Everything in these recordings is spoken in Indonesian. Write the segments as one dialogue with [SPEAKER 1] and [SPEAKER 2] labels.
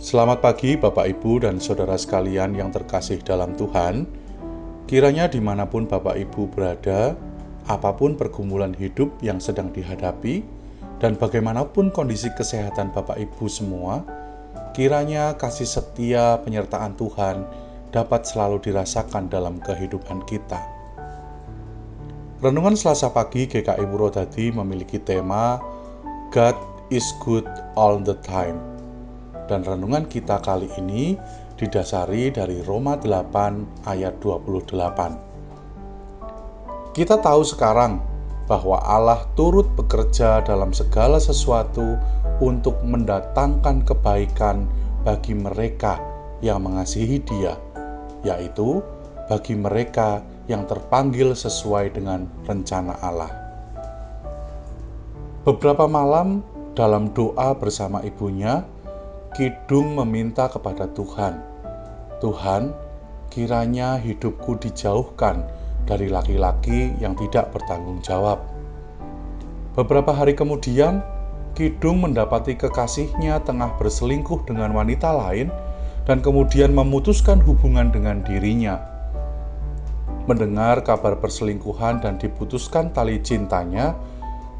[SPEAKER 1] Selamat pagi Bapak Ibu dan Saudara sekalian yang terkasih dalam Tuhan. Kiranya dimanapun Bapak Ibu berada, apapun pergumulan hidup yang sedang dihadapi, dan bagaimanapun kondisi kesehatan Bapak Ibu semua, kiranya kasih setia penyertaan Tuhan dapat selalu dirasakan dalam kehidupan kita. Renungan Selasa pagi GKI Purwodadi memiliki tema God is good all the time. Dan renungan kita kali ini didasari dari Roma 8 ayat 28. Kita tahu sekarang bahwa Allah turut bekerja dalam segala sesuatu untuk mendatangkan kebaikan bagi mereka yang mengasihi Dia, yaitu bagi mereka yang terpanggil sesuai dengan rencana Allah. Beberapa malam dalam doa bersama ibunya, Kidung meminta kepada Tuhan, "Tuhan, kiranya hidupku dijauhkan dari laki-laki yang tidak bertanggung jawab." Beberapa hari kemudian, Kidung mendapati kekasihnya tengah berselingkuh dengan wanita lain dan kemudian memutuskan hubungan dengan dirinya. Mendengar kabar perselingkuhan dan diputuskan tali cintanya,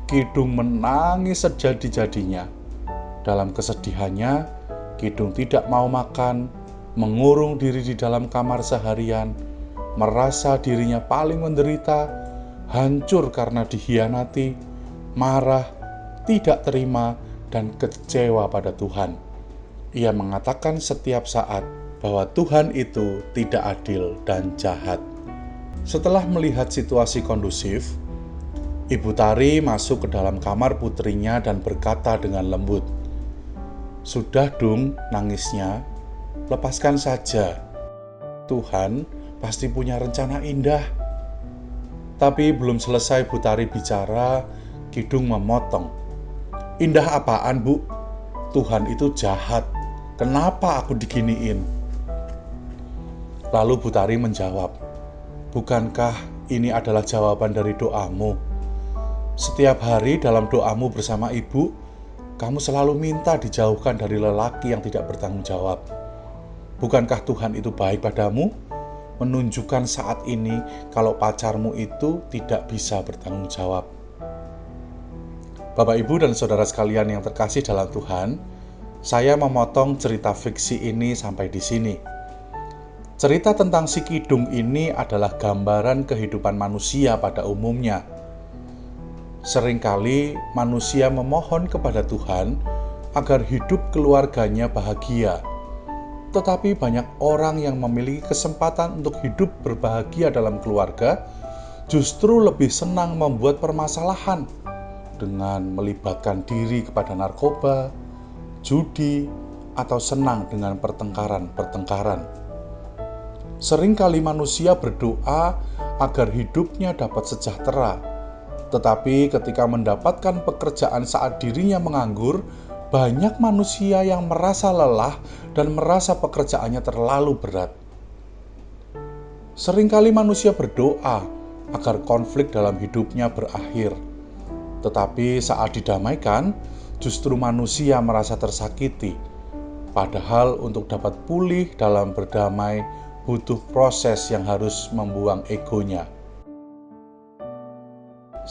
[SPEAKER 1] Kidung menangis sejadi-jadinya. Dalam kesedihannya, Kidung tidak mau makan, mengurung diri di dalam kamar seharian, merasa dirinya paling menderita, hancur karena dikhianati, marah, tidak terima, dan kecewa pada Tuhan. Ia mengatakan setiap saat bahwa Tuhan itu tidak adil dan jahat. Setelah melihat situasi kondusif, Ibu Tari masuk ke dalam kamar putrinya dan berkata dengan lembut, "Sudah dong nangisnya, lepaskan saja. Tuhan pasti punya rencana indah." Tapi belum selesai Bu Tari bicara, Kidung memotong. "Indah apaan, Bu? Tuhan itu jahat. Kenapa aku diginiin?" Lalu Bu Tari menjawab, "Bukankah ini adalah jawaban dari doamu? Setiap hari dalam doamu bersama Ibu, kamu selalu minta dijauhkan dari lelaki yang tidak bertanggung jawab. Bukankah Tuhan itu baik padamu? Menunjukkan saat ini kalau pacarmu itu tidak bisa bertanggung jawab." Bapak, Ibu, dan Saudara sekalian yang terkasih dalam Tuhan, saya memotong cerita fiksi ini sampai di sini. Cerita tentang si Kidung ini adalah gambaran kehidupan manusia pada umumnya. Seringkali manusia memohon kepada Tuhan agar hidup keluarganya bahagia. Tetapi banyak orang yang memiliki kesempatan untuk hidup berbahagia dalam keluarga justru lebih senang membuat permasalahan dengan melibatkan diri kepada narkoba, judi, atau senang dengan pertengkaran-pertengkaran. Seringkali manusia berdoa agar hidupnya dapat sejahtera, tetapi ketika mendapatkan pekerjaan saat dirinya menganggur, banyak manusia yang merasa lelah dan merasa pekerjaannya terlalu berat. Seringkali manusia berdoa agar konflik dalam hidupnya berakhir, tetapi saat didamaikan, justru manusia merasa tersakiti. Padahal untuk dapat pulih dalam berdamai, butuh proses yang harus membuang egonya.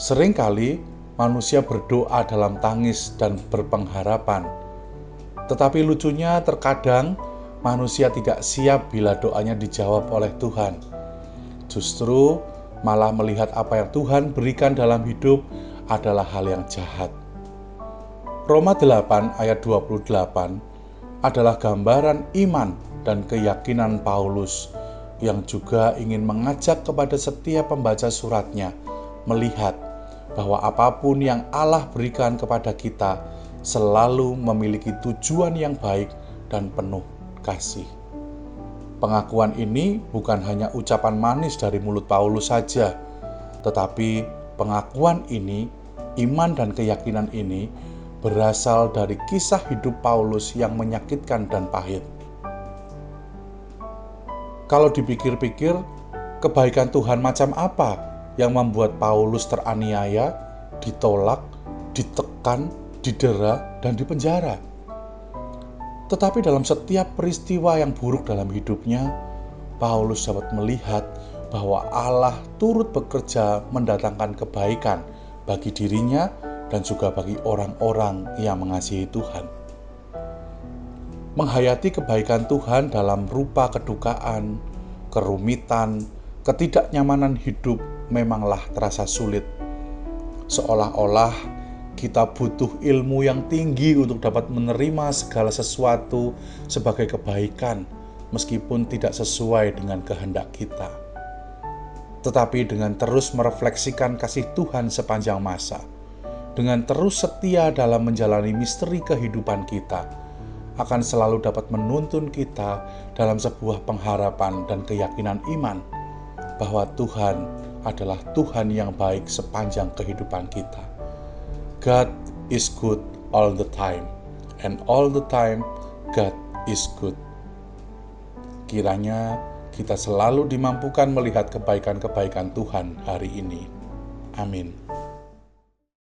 [SPEAKER 1] Seringkali manusia berdoa dalam tangis dan berpengharapan. Tetapi lucunya terkadang manusia tidak siap bila doanya dijawab oleh Tuhan. Justru malah melihat apa yang Tuhan berikan dalam hidup adalah hal yang jahat. Roma 8 ayat 28 adalah gambaran iman dan keyakinan Paulus yang juga ingin mengajak kepada setiap pembaca suratnya melihat bahwa apapun yang Allah berikan kepada kita selalu memiliki tujuan yang baik dan penuh kasih. Pengakuan ini bukan hanya ucapan manis dari mulut Paulus saja, tetapi pengakuan ini, iman dan keyakinan ini berasal dari kisah hidup Paulus yang menyakitkan dan pahit. Kalau dipikir-pikir, kebaikan Tuhan macam apa yang membuat Paulus teraniaya, ditolak, ditekan, didera, dan dipenjara? Tetapi dalam setiap peristiwa yang buruk dalam hidupnya, Paulus dapat melihat bahwa Allah turut bekerja mendatangkan kebaikan bagi dirinya dan juga bagi orang-orang yang mengasihi Tuhan. Menghayati kebaikan Tuhan dalam rupa kedukaan, kerumitan, ketidaknyamanan hidup memanglah terasa sulit. Seolah-olah kita butuh ilmu yang tinggi untuk dapat menerima segala sesuatu sebagai kebaikan, meskipun tidak sesuai dengan kehendak kita. Tetapi dengan terus merefleksikan kasih Tuhan sepanjang masa, dengan terus setia dalam menjalani misteri kehidupan kita, akan selalu dapat menuntun kita dalam sebuah pengharapan dan keyakinan iman bahwa Tuhan adalah Tuhan yang baik sepanjang kehidupan kita. God is good all the time, and all the time God is good. Kiranya kita selalu dimampukan melihat kebaikan-kebaikan Tuhan hari ini. Amin.